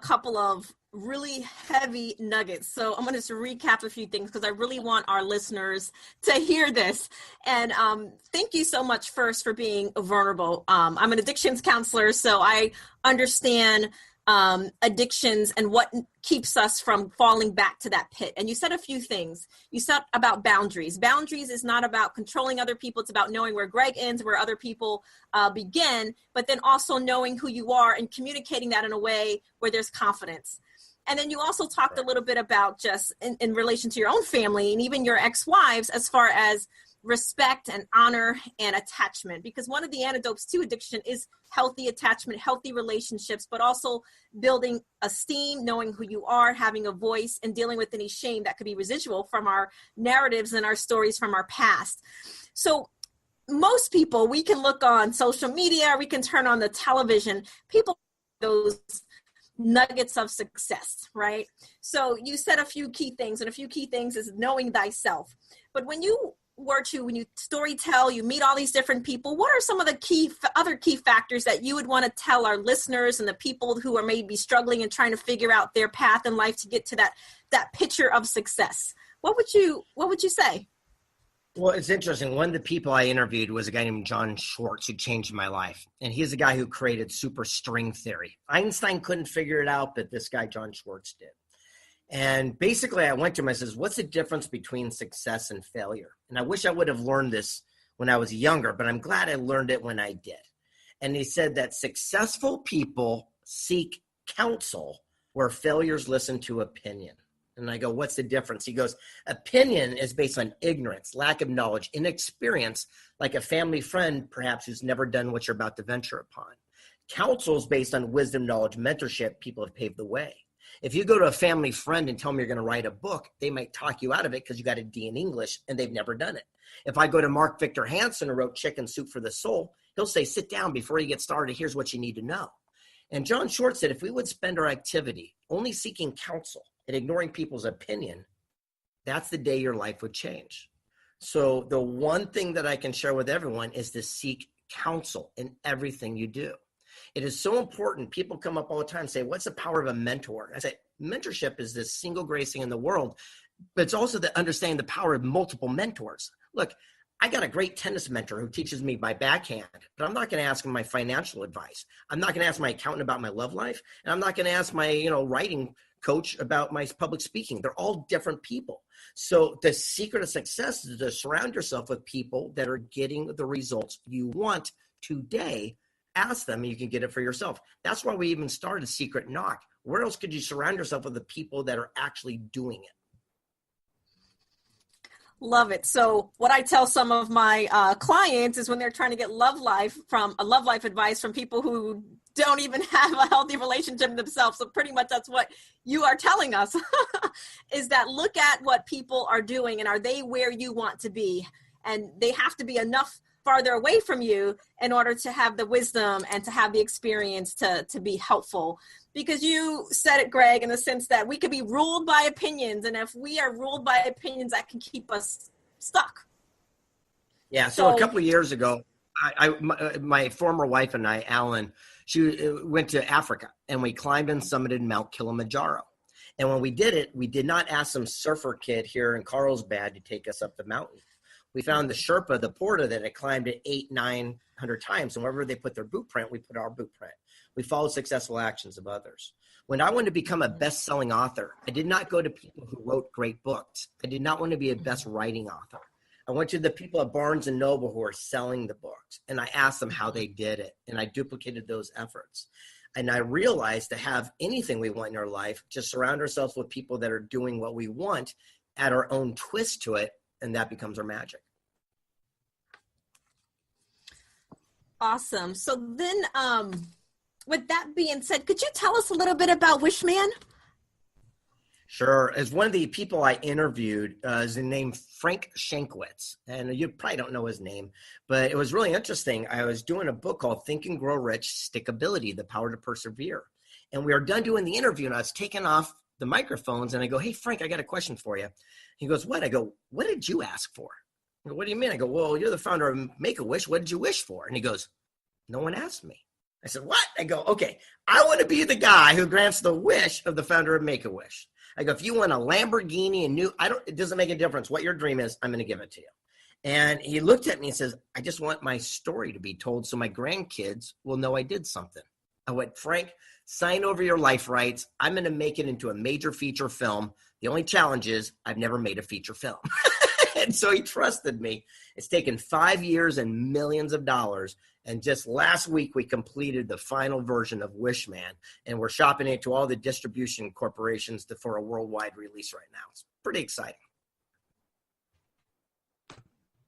couple of really heavy nuggets. So I'm going to just recap a few things because I really want our listeners to hear this. And thank you so much first for being vulnerable. I'm an addictions counselor, so I understand addictions and what keeps us from falling back to that pit. And you said a few things. You said about boundaries. Boundaries is not about controlling other people. It's about knowing where Greg ends, where other people begin, but then also knowing who you are and communicating that in a way where there's confidence. And then you also talked a little bit about just in relation to your own family and even your ex-wives as far as respect and honor and attachment, because one of the antidotes to addiction is healthy attachment, healthy relationships, but also building esteem, knowing who you are, having a voice, and dealing with any shame that could be residual from our narratives and our stories from our past. So most people, we can look on social media, we can turn on the television, people those nuggets of success, right? So you said a few key things, and a few key things is knowing thyself. But when you story tell, you meet all these different people, what are some of the other key factors that you would want to tell our listeners and the people who are maybe struggling and trying to figure out their path in life to get to that picture of success? What would you say? Well, it's interesting. One of the people I interviewed was a guy named John Schwartz, who changed my life. And he's the guy who created superstring theory. Einstein couldn't figure it out, but this guy, John Schwartz, did. And basically, I went to him, I says, what's the difference between success and failure? And I wish I would have learned this when I was younger, but I'm glad I learned it when I did. And he said that successful people seek counsel where failures listen to opinion. And I go, what's the difference? He goes, opinion is based on ignorance, lack of knowledge, inexperience, like a family friend, perhaps, who's never done what you're about to venture upon. Counsel is based on wisdom, knowledge, mentorship. People have paved the way. If you go to a family friend and tell them you're going to write a book, they might talk you out of it because you got a D in English and they've never done it. If I go to Mark Victor Hansen, who wrote Chicken Soup for the Soul, he'll say, sit down before you get started. Here's what you need to know. And John Short said, if we would spend our activity only seeking counsel and ignoring people's opinion, that's the day your life would change. So the one thing that I can share with everyone is to seek counsel in everything you do. It is so important. People come up all the time and say, what's the power of a mentor? I say, mentorship is the single greatest thing in the world, but it's also the understanding the power of multiple mentors. Look, I got a great tennis mentor who teaches me my backhand, but I'm not going to ask him my financial advice. I'm not going to ask my accountant about my love life. And I'm not going to ask my, writing coach about my public speaking. They're all different people. So the secret of success is to surround yourself with people that are getting the results you want today. Ask them and you can get it for yourself. That's why we even started Secret Knock. Where else could you surround yourself with the people that are actually doing it? Love it. So what I tell some of my clients is when they're trying to get love life advice from people who don't even have a healthy relationship themselves. So pretty much that's what you are telling us is that look at what people are doing and are they where you want to be? And they have to be enough farther away from you in order to have the wisdom and to have the experience to be helpful. Because you said it, Greg, in the sense that we could be ruled by opinions. And if we are ruled by opinions, that can keep us stuck. Yeah. So a couple of years ago, my former wife and I, Alan, she went to Africa and we climbed and summited Mount Kilimanjaro. And when we did it, we did not ask some surfer kid here in Carlsbad to take us up the mountain. We found the Sherpa, the Porta, that had climbed it 800-900 times. And wherever they put their boot print, we put our boot print. We followed successful actions of others. When I wanted to become a best-selling author, I did not go to people who wrote great books. I did not want to be a best writing author. I went to the people at Barnes & Noble who are selling the books, and I asked them how they did it, and I duplicated those efforts. And I realized to have anything we want in our life, just surround ourselves with people that are doing what we want, add our own twist to it, and that becomes our magic. Awesome. So then with that being said, could you tell us a little bit about Wishman? Sure. As one of the people I interviewed is the name Frank Shankwitz. And you probably don't know his name, but it was really interesting. I was doing a book called Think and Grow Rich, Stickability, The Power to Persevere. And we were done doing the interview and I was taking off the microphones and I go, hey, Frank, I got a question for you. He goes, what? I go, what did you ask for? I go, what do you mean? I go, well, you're the founder of Make-A-Wish. What did you wish for? And he goes, no one asked me. I said, what? I go, okay, I want to be the guy who grants the wish of the founder of Make-A-Wish. I go, if you want a Lamborghini and it doesn't make a difference what your dream is, I'm going to give it to you. And he looked at me and says, I just want my story to be told so my grandkids will know I did something. I went, Frank, sign over your life rights. I'm going to make it into a major feature film. The only challenge is I've never made a feature film. And so he trusted me. It's taken 5 years and millions of dollars. And just last week, we completed the final version of Wishman. And we're shopping it to all the distribution corporations for a worldwide release right now. It's pretty exciting.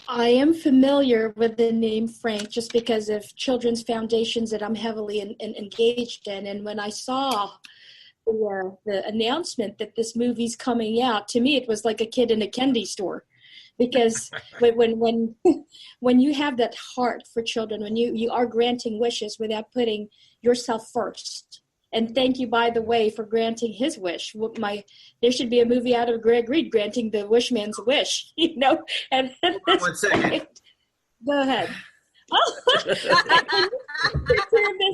I am familiar with the name Frank just because of children's foundations that I'm heavily engaged in. And when I saw the announcement that this movie's coming out, to me, it was like a kid in a candy store. Because when you have that heart for children, when you are granting wishes without putting yourself first, and thank you, by the way, for granting his wish. There should be a movie out of Greg Reid granting the wishman's wish, And 1 second. Go ahead.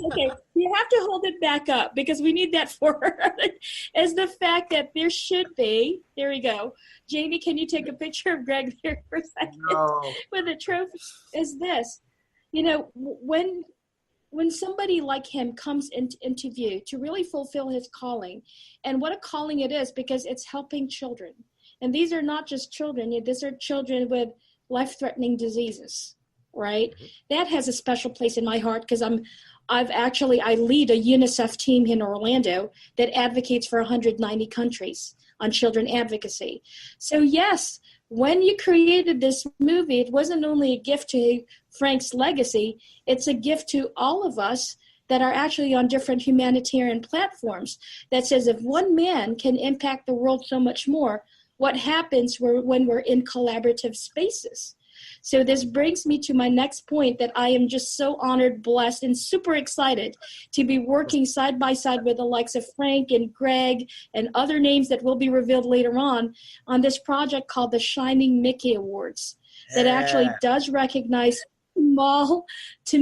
Okay, you have to hold it back up because we need that for as the fact that there should be. There we go. Janie, can you take a picture of Greg there for a second? No. With a trophy? Is this, when somebody like him comes into view to really fulfill his calling, and what a calling it is, because it's helping children. And these are not just children. These are children with life-threatening diseases, right? That has a special place in my heart because I lead a UNICEF team in Orlando that advocates for 190 countries on children advocacy. So yes, when you created this movie, it wasn't only a gift to Frank's legacy, it's a gift to all of us that are actually on different humanitarian platforms that says if one man can impact the world so much more, what happens when we're in collaborative spaces? So this brings me to my next point that I am just so honored, blessed, and super excited to be working side by side with the likes of Frank and Greg and other names that will be revealed later on this project called the Shining Mickey Awards that actually does recognize small to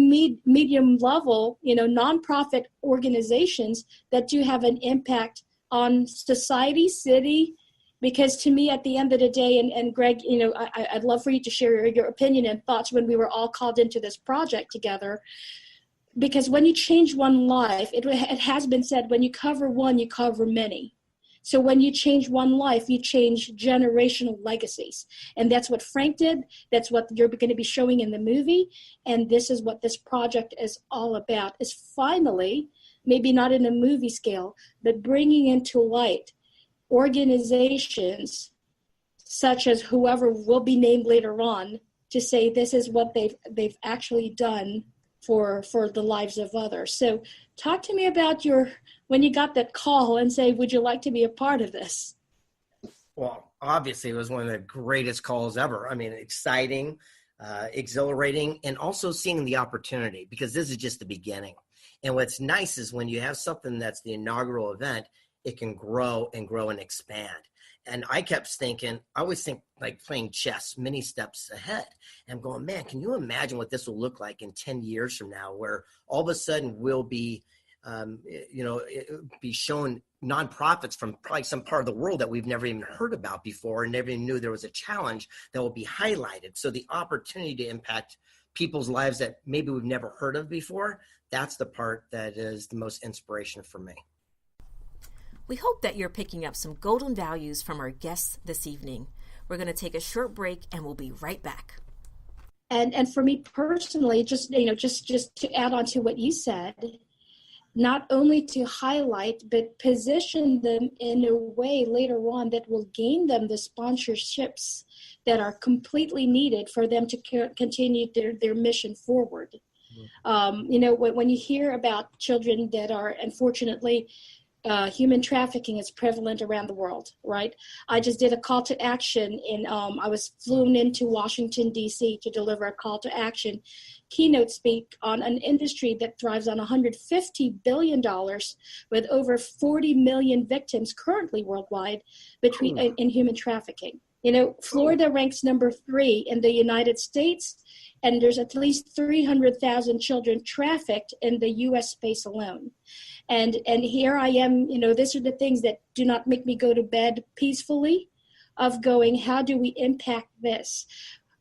medium level, nonprofit organizations that do have an impact on society, city. Because to me, at the end of the day, and Greg, I'd love for you to share your opinion and thoughts when we were all called into this project together. Because when you change one life, it has been said, when you cover one, you cover many. So when you change one life, you change generational legacies. And that's what Frank did. That's what you're going to be showing in the movie. And this is what this project is all about, is finally, maybe not in a movie scale, but bringing into light organizations such as whoever will be named later on to say this is what they've actually done for the lives of others. So talk to me about when you got that call and say, would you like to be a part of this? Well, obviously it was one of the greatest calls ever. I mean, exciting, exhilarating, and also seeing the opportunity, because this is just the beginning. And what's nice is when you have something that's the inaugural event, it can grow and expand. And I kept thinking, I always think like playing chess, many steps ahead. And I'm going, man, can you imagine what this will look like in 10 years from now, where all of a sudden we'll be, be shown nonprofits from probably some part of the world that we've never even heard about before and never even knew there was a challenge that will be highlighted. So the opportunity to impact people's lives that maybe we've never heard of before, that's the part that is the most inspirational for me. We hope that you're picking up some golden values from our guests this evening. We're going to take a short break and we'll be right back. And for me personally, just to add on to what you said, not only to highlight, but position them in a way later on that will gain them the sponsorships that are completely needed for them to continue their mission forward. Mm-hmm. When you hear about children that are unfortunately human trafficking is prevalent around the world, right? I just did a call to action I was flown into Washington, D.C. to deliver a call to action keynote speak on an industry that thrives on $150 billion with over 40 million victims currently worldwide in human trafficking. Florida ranks number 3 in the United States, And there's at least 300,000 children trafficked in the U.S. space alone. And here I am, these are the things that do not make me go to bed peacefully, of going, how do we impact this?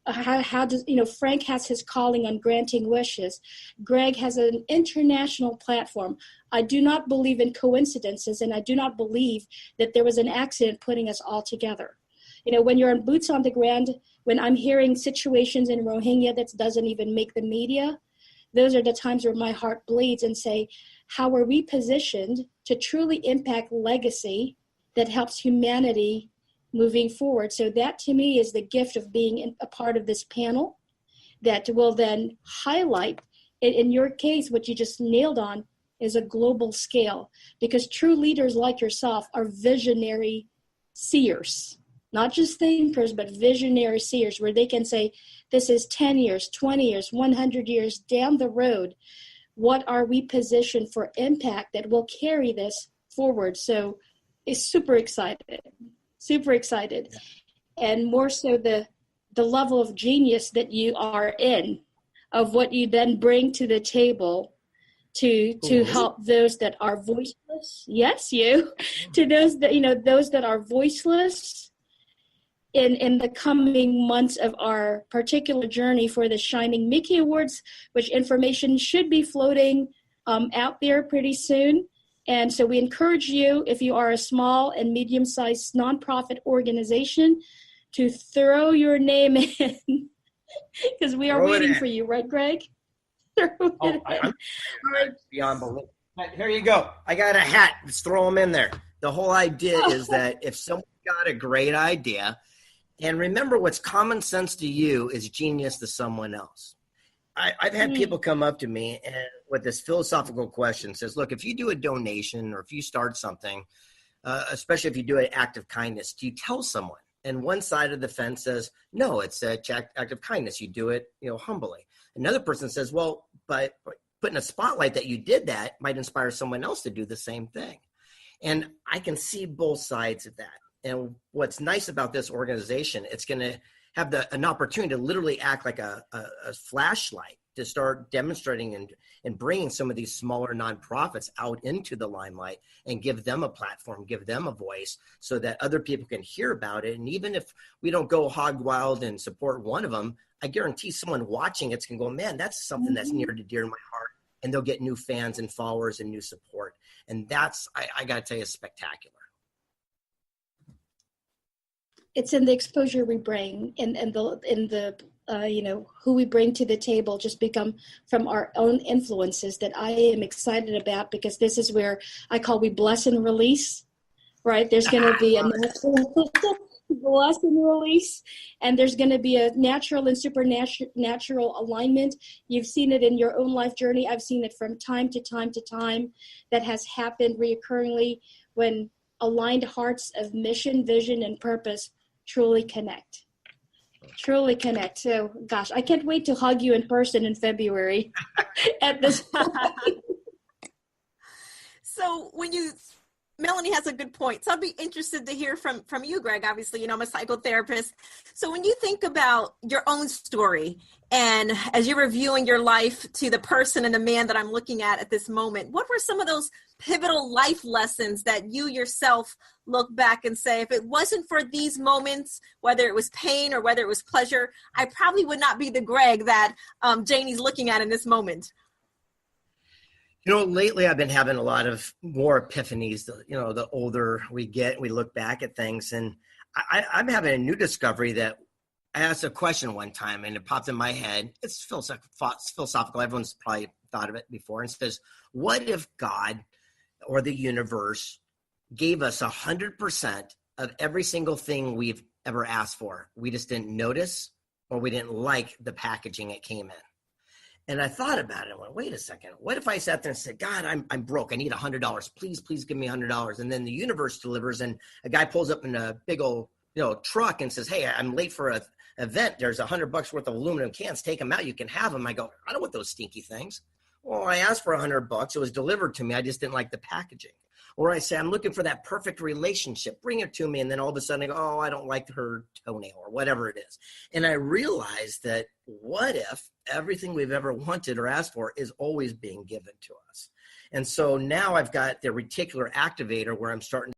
How does, Frank has his calling on granting wishes. Greg has an international platform. I do not believe in coincidences, and I do not believe that there was an accident putting us all together. When you're on boots on the ground, when I'm hearing situations in Rohingya that doesn't even make the media, those are the times where my heart bleeds and say, how are we positioned to truly impact legacy that helps humanity moving forward? So that to me is the gift of being a part of this panel that will then highlight, in your case, what you just nailed on is a global scale, because true leaders like yourself are visionary seers. Not just thinkers, but visionary seers, where they can say, this is 10 years, 20 years, 100 years down the road. What are we positioned for impact that will carry this forward? So it's super excited. And more so the level of genius that you are in, of what you then bring to the table to help those that are voiceless. Yes, you. To those that are voiceless, in the coming months of our particular journey for the Shining Mickey Awards, which information should be floating out there pretty soon. And so we encourage you, if you are a small and medium-sized nonprofit organization, to throw your name in, because we are waiting for you, right, Greg? I'm beyond belief. Here you go. I got a hat. Let's throw them in there. The whole idea is that if someone got a great idea, and remember, what's common sense to you is genius to someone else. I've had people come up to me and with this philosophical question, says, look, if you do a donation or if you start something, especially if you do an act of kindness, do you tell someone? And one side of the fence says, no, it's an act of kindness. You do it, humbly. Another person says, well, but putting a spotlight that you did that might inspire someone else to do the same thing. And I can see both sides of that. And what's nice about this organization, it's going to have an opportunity to literally act like a flashlight to start demonstrating and bringing some of these smaller nonprofits out into the limelight and give them a platform, give them a voice so that other people can hear about it. And even if we don't go hog wild and support one of them, I guarantee someone watching it's going to go, man, that's something that's near to dear to my heart. And they'll get new fans and followers and new support. And that's, I got to tell you, spectacular. It's in the exposure we bring, in the who we bring to the table, just become from our own influences, that I am excited about, because this is where I call we bless and release, right? There's going to be a natural bless and release, and there's going to be a natural and supernatural alignment. You've seen it in your own life journey. I've seen it from time to time to time. That has happened reoccurringly when aligned hearts of mission, vision, and purpose truly connect. So, gosh, I can't wait to hug you in person in February at this point. So Melanie has a good point. So I'd be interested to hear from you, Greg. Obviously, I'm a psychotherapist. So when you think about your own story, and as you're reviewing your life to the person and the man that I'm looking at this moment, what were some of those pivotal life lessons that you yourself look back and say, if it wasn't for these moments, whether it was pain or whether it was pleasure, I probably would not be the Greg that Janie's looking at in this moment? Lately I've been having a lot of more epiphanies. The older we get, we look back at things, and I'm having a new discovery that I asked a question one time and it popped in my head. It's philosophical. Everyone's probably thought of it before. And it says, what if God or the universe gave us 100% of every single thing we've ever asked for? We just didn't notice, or we didn't like the packaging it came in. And I thought about it. I went, wait a second. What if I sat there and said, God, I'm broke. I need $100. Please give me $100. And then the universe delivers, and a guy pulls up in a big old truck and says, hey, I'm late for an event. There's $100 worth of aluminum cans. Take them out. You can have them. I go, I don't want those stinky things. Well, I asked for $100. It was delivered to me. I just didn't like the packaging. Or I say, I'm looking for that perfect relationship. Bring it to me. And then all of a sudden I go, oh, I don't like her toenail or whatever it is. And I realized that what if everything we've ever wanted or asked for is always being given to us? And so now I've got the reticular activator where I'm starting